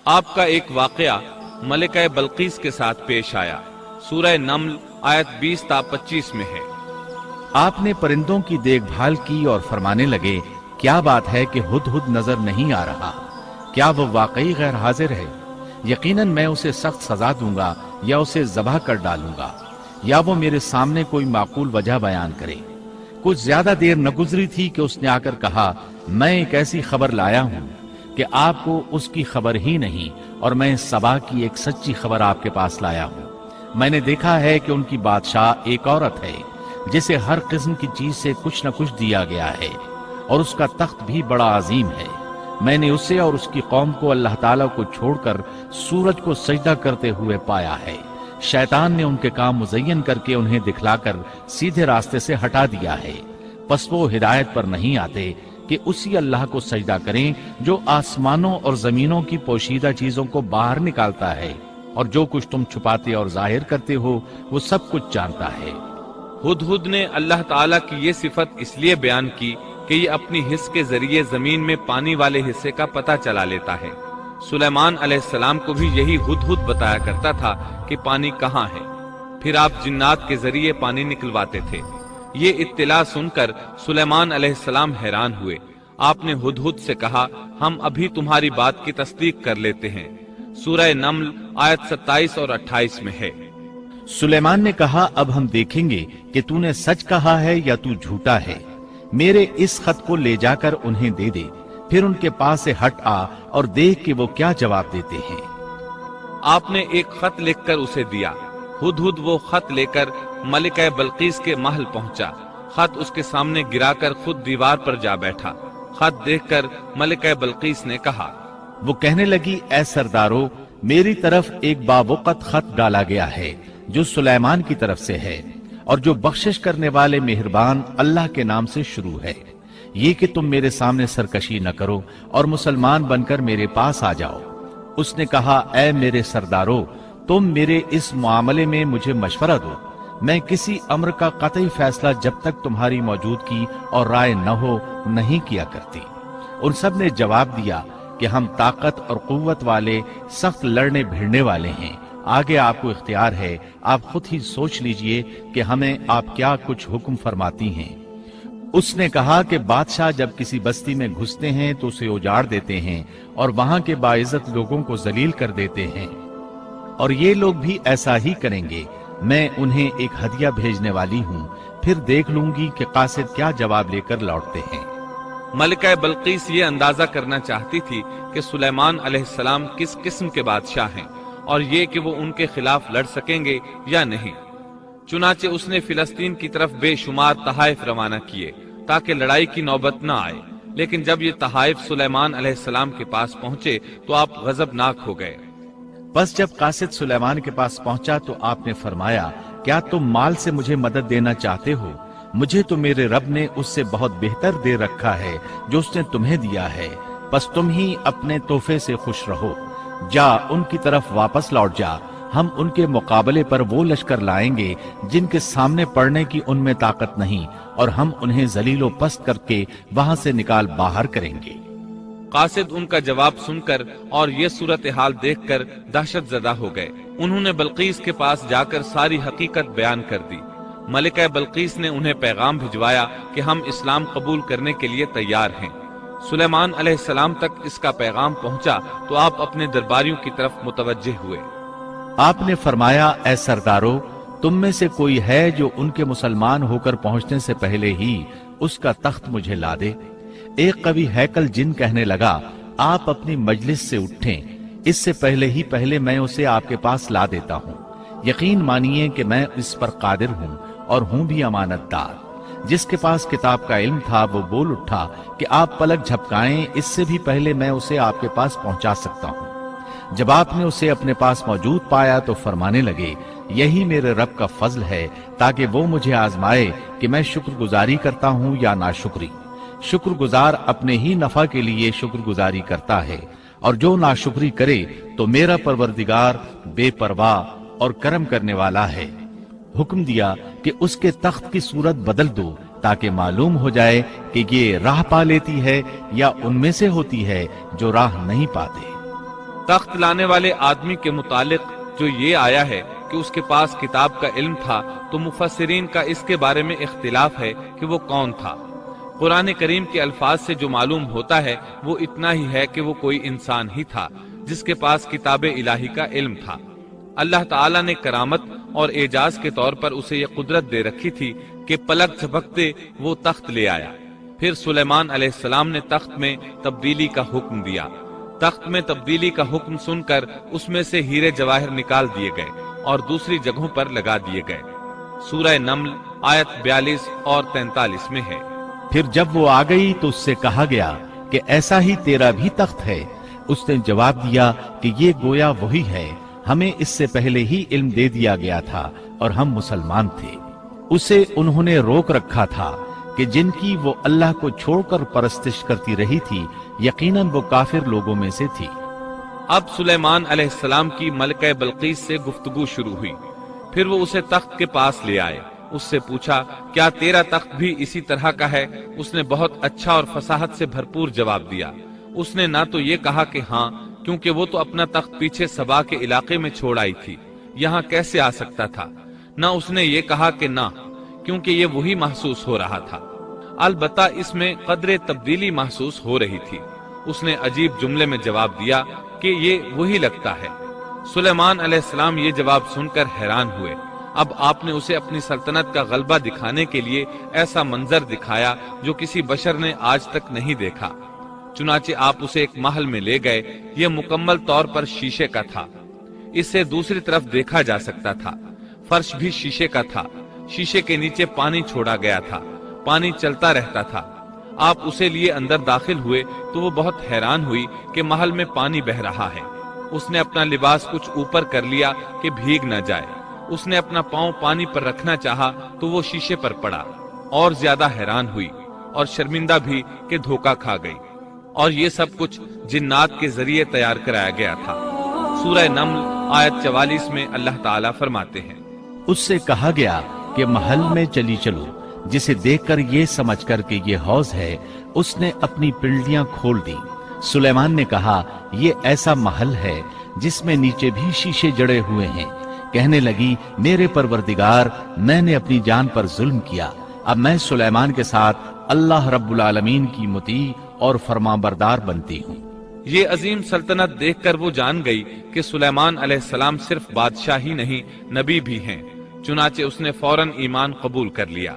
آپ کا ایک واقعہ ملکہ بلقیس کے ساتھ پیش آیا۔ سورہ نمل آیت 20 تا 25 میں ہے۔ آپ نے پرندوں کی دیکھ بھال کی اور فرمانے لگے، کیا بات ہے کہ ہدہد نظر نہیں آ رہا؟ کیا وہ واقعی غیر حاضر ہے؟ یقیناً میں اسے سخت سزا دوں گا یا اسے ذبح کر ڈالوں گا، یا وہ میرے سامنے کوئی معقول وجہ بیان کرے۔ کچھ زیادہ دیر نہ گزری تھی کہ اس نے آ کر کہا، میں ایک ایسی خبر لایا ہوں کہ آپ کو اس کی خبر ہی نہیں، اور میں سبا کی ایک سچی خبر آپ کے پاس لایا ہوں۔ میں نے دیکھا ہے کہ ان کی بادشاہ ایک عورت ہے جسے ہر قسم کی چیز سے کچھ نہ کچھ دیا گیا ہے، اور اس کا تخت بھی بڑا عظیم ہے۔ میں نے اسے اور اس کی قوم کو اللہ تعالیٰ کو چھوڑ کر سورج کو سجدہ کرتے ہوئے پایا ہے۔ شیطان نے ان کے کام مزین کر کے انہیں دکھلا کر سیدھے راستے سے ہٹا دیا ہے، پس وہ ہدایت پر نہیں آتے کہ اسی اللہ کو سجدہ کریں جو آسمانوں اور زمینوں کی پوشیدہ چیزوں کو باہر نکالتا ہے، اور جو کچھ تم چھپاتے اور ظاہر کرتے ہو وہ سب کچھ جانتا ہے۔ ہدہد نے اللہ تعالیٰ کی یہ صفت اس لیے بیان کی کہ یہ اپنی حس کے ذریعے زمین میں پانی والے حصے کا پتہ چلا لیتا ہے۔ سلیمان علیہ السلام کو بھی یہی ہدہد بتایا کرتا تھا کہ پانی کہاں ہے، پھر آپ جنات کے ذریعے پانی نکلواتے تھے۔ یہ اطلاع سن کر سلیمان علیہ السلام حیران ہوئے۔ آپ نے ہدہد سے کہا، ہم ابھی تمہاری بات کی تصدیق کر لیتے ہیں۔ سورہ نمل آیت 27 اور 28 میں ہے۔ سلیمان نے کہا، اب ہم دیکھیں گے کہ تو نے سچ کہا ہے یا تو جھوٹا ہے۔ میرے اس خط کو لے جا کر انہیں دے دے، پھر ان کے پاس سے ہٹ آ اور دیکھ کہ وہ کیا جواب دیتے ہیں۔ آپ نے ایک خط لکھ کر اسے دیا۔ ہدہد وہ خط لے کر ملکہ بلقیس کے محل پہنچا۔ خط اس کے سامنے گرا کر خود دیوار پر جا بیٹھا۔ خط دیکھ کر ملکہ بلقیس نے کہا، وہ کہنے لگی، اے سردارو، میری طرف ایک باوقت خط ڈالا گیا ہے جو سلیمان کی طرف سے ہے، اور جو بخشش کرنے والے مہربان اللہ کے نام سے شروع ہے، یہ کہ تم میرے سامنے سرکشی نہ کرو اور مسلمان بن کر میرے پاس آ جاؤ۔ اس نے کہا، اے میرے سردارو، تم میرے اس معاملے میں مجھے مشورہ دو۔ میں کسی امر کا قطعی فیصلہ جب تک تمہاری موجودگی اور رائے نہ ہو نہیں کیا کرتی۔ ان سب نے جواب دیا کہ ہم طاقت اور قوت والے، سخت لڑنے بھیڑنے والے ہیں، آگے آپ کو اختیار ہے، آپ خود ہی سوچ لیجئے کہ ہمیں آپ کیا کچھ حکم فرماتی ہیں۔ اس نے کہا کہ بادشاہ جب کسی بستی میں گھستے ہیں تو اسے اجاڑ دیتے ہیں اور وہاں کے باعزت لوگوں کو ذلیل کر دیتے ہیں، اور یہ لوگ بھی ایسا ہی کریں گے۔ میں انہیں ایک ہدیہ بھیجنے والی ہوں، پھر دیکھ لوں گی کہ قاصد کیا جواب لے کر لوٹتے ہیں۔ ملکہ بلقیس یہ اندازہ کرنا چاہتی تھی کہ سلیمان علیہ السلام کس قسم کے بادشاہ ہیں، اور یہ کہ وہ ان کے خلاف لڑ سکیں گے یا نہیں۔ چنانچہ اس نے فلسطین کی طرف بے شمار تحائف روانہ کیے تاکہ لڑائی کی نوبت نہ آئے، لیکن جب یہ تحائف سلیمان علیہ السلام کے پاس پہنچے تو آپ غضبناک ہو گئے۔ بس جب قاصد سلیمان کے پاس پہنچا تو آپ نے فرمایا، کیا تم مال سے مجھے مدد دینا چاہتے ہو؟ مجھے تو میرے رب نے اس سے بہت بہتر دے رکھا ہے جو اس نے تمہیں دیا ہے، بس تم ہی اپنے تحفے سے خوش رہو۔ جا ان کی طرف واپس لوٹ جا، ہم ان کے مقابلے پر وہ لشکر لائیں گے جن کے سامنے پڑنے کی ان میں طاقت نہیں، اور ہم انہیں ذلیل و پست کر کے وہاں سے نکال باہر کریں گے۔ قاصد ان کا جواب سن کر اور یہ صورتحال دیکھ کر دہشت زدہ ہو گئے۔ انہوں نے بلقیس کے پاس جا کر ساری حقیقت بیان کر دی۔ ملکہ بلقیس نے انہیں پیغام بھجوایا کہ ہم اسلام قبول کرنے کے لیے تیار ہیں۔ سلیمان علیہ السلام تک اس کا پیغام پہنچا تو آپ اپنے درباریوں کی طرف متوجہ ہوئے۔ آپ نے فرمایا، اے سردارو، تم میں سے کوئی ہے جو ان کے مسلمان ہو کر پہنچنے سے پہلے ہی اس کا تخت مجھے لا دے؟ ایک قوی ہیکل جن کہنے لگا، آپ اپنی مجلس سے اٹھیں، اس سے پہلے میں اسے آپ کے پاس لا دیتا ہوں۔ یقین مانیے کہ میں اس پر قادر ہوں اور ہوں بھی امانت دار۔ جس کے پاس کتاب کا علم تھا وہ بول اٹھا کہ آپ پلک جھپکائیں، اس سے بھی پہلے میں اسے آپ کے پاس پہنچا سکتا ہوں۔ جب آپ نے اسے اپنے پاس موجود پایا تو فرمانے لگے، یہی میرے رب کا فضل ہے تاکہ وہ مجھے آزمائے کہ میں شکر گزاری کرتا ہوں یا ناشکری۔ شکر گزار اپنے ہی نفع کے لیے شکر گزاری کرتا ہے، اور جو ناشکری کرے تو میرا پروردگار بے پرواہ اور کرم کرنے والا ہے۔ حکم دیا کہ اس کے تخت کی صورت بدل دو تاکہ معلوم ہو جائے کہ یہ راہ پا لیتی ہے یا ان میں سے ہوتی ہے جو راہ نہیں پاتے۔ تخت لانے والے آدمی کے متعلق جو یہ آیا ہے کہ اس کے پاس کتاب کا علم تھا، تو مفسرین کا اس کے بارے میں اختلاف ہے کہ وہ کون تھا۔ قرآن کریم کے الفاظ سے جو معلوم ہوتا ہے وہ اتنا ہی ہے کہ وہ کوئی انسان ہی تھا جس کے پاس کتاب الہی کا علم تھا۔ اللہ تعالیٰ نے کرامت اور اعجاز کے طور پر اسے یہ قدرت دے رکھی تھی کہ پلک جھپکتے وہ تخت لے آیا۔ پھر سلیمان علیہ السلام نے تخت میں تبدیلی کا حکم دیا۔ تخت میں تبدیلی کا حکم سن کر اس میں سے ہیرے جواہر نکال دیے گئے اور دوسری جگہوں پر لگا دیے گئے۔ سورہ نمل آیت 42 اور 43 میں ہے۔ پھر جب وہ آ گئی تو اس سے کہا گیا کہ ایسا ہی تیرا بھی تخت ہے۔ اس نے جواب دیا کہ یہ گویا وہی ہے، ہمیں اس سے پہلے ہی علم دے دیا گیا تھا اور ہم مسلمان تھے۔ اسے انہوں نے روک رکھا تھا کہ جن کی وہ اللہ کو چھوڑ کر پرستش کرتی رہی تھی، یقیناً وہ کافر لوگوں میں سے تھی۔ اب سلیمان علیہ السلام کی ملکہ بلقیس سے گفتگو شروع ہوئی۔ پھر وہ اسے تخت کے پاس لے آئے۔ اس سے پوچھا، کیا تیرا تخت بھی اسی طرح کا ہے؟ اس نے بہت اچھا اور فصاحت سے بھرپور جواب دیا۔ اس نے نہ تو یہ کہا کہ ہاں، کیونکہ وہ تو اپنا تخت پیچھے سبا کے علاقے میں چھوڑ آئی تھی، یہاں کیسے آ سکتا تھا؟ نہ اس نے یہ کہا کہ نہ، کیونکہ یہ وہی محسوس ہو رہا تھا۔ البتہ اس میں قدر تبدیلی محسوس ہو رہی تھی۔ اس نے عجیب جملے میں جواب دیا کہ یہ وہی لگتا ہے۔ سلیمان علیہ السلام یہ جواب سن کر حیران ہوئے۔ اب آپ نے اسے اپنی سلطنت کا غلبہ دکھانے کے لیے ایسا منظر دکھایا جو کسی بشر نے آج تک نہیں دیکھا۔ چنانچہ آپ اسے ایک محل میں لے گئے۔ یہ مکمل طور پر شیشے کا تھا، اس سے دوسری طرف دیکھا جا سکتا تھا۔ فرش بھی شیشے کا تھا، شیشے کے نیچے پانی چھوڑا گیا تھا، پانی چلتا رہتا تھا۔ آپ اسے لیے اندر داخل ہوئے تو وہ بہت حیران ہوئی کہ محل میں پانی بہ رہا ہے۔ اس نے اپنا لباس کچھ اوپر کر لیا کہ بھیگ نہ جائے۔ اس نے اپنا پاؤں پانی پر رکھنا چاہا تو وہ شیشے پر پڑا، اور زیادہ حیران ہوئی اور شرمندہ بھی کہ دھوکہ کھا گئی۔ اور یہ سب کچھ جنات کے ذریعے تیار کرایا گیا تھا۔ سورہ نمل آیت 44 میں اللہ تعالیٰ فرماتے ہیں، اس سے کہا گیا کہ محل میں چلی چلو، جسے دیکھ کر یہ سمجھ کر کہ یہ حوض ہے، اس نے اپنی پنڈلیاں کھول دی۔ سلیمان نے کہا، یہ ایسا محل ہے جس میں نیچے بھی شیشے جڑے ہوئے ہیں۔ کہنے لگی، میرے پروردگار، میں نے اپنی جان پر ظلم کیا، اب میں سلیمان کے ساتھ اللہ رب العالمین کی مطیع اور فرمانبردار بنتی ہوں۔ یہ عظیم سلطنت دیکھ کر وہ جان گئی کہ سلیمان علیہ السلام صرف بادشاہ ہی نہیں، نبی بھی ہیں۔ چنانچہ اس نے فوراً ایمان قبول کر لیا۔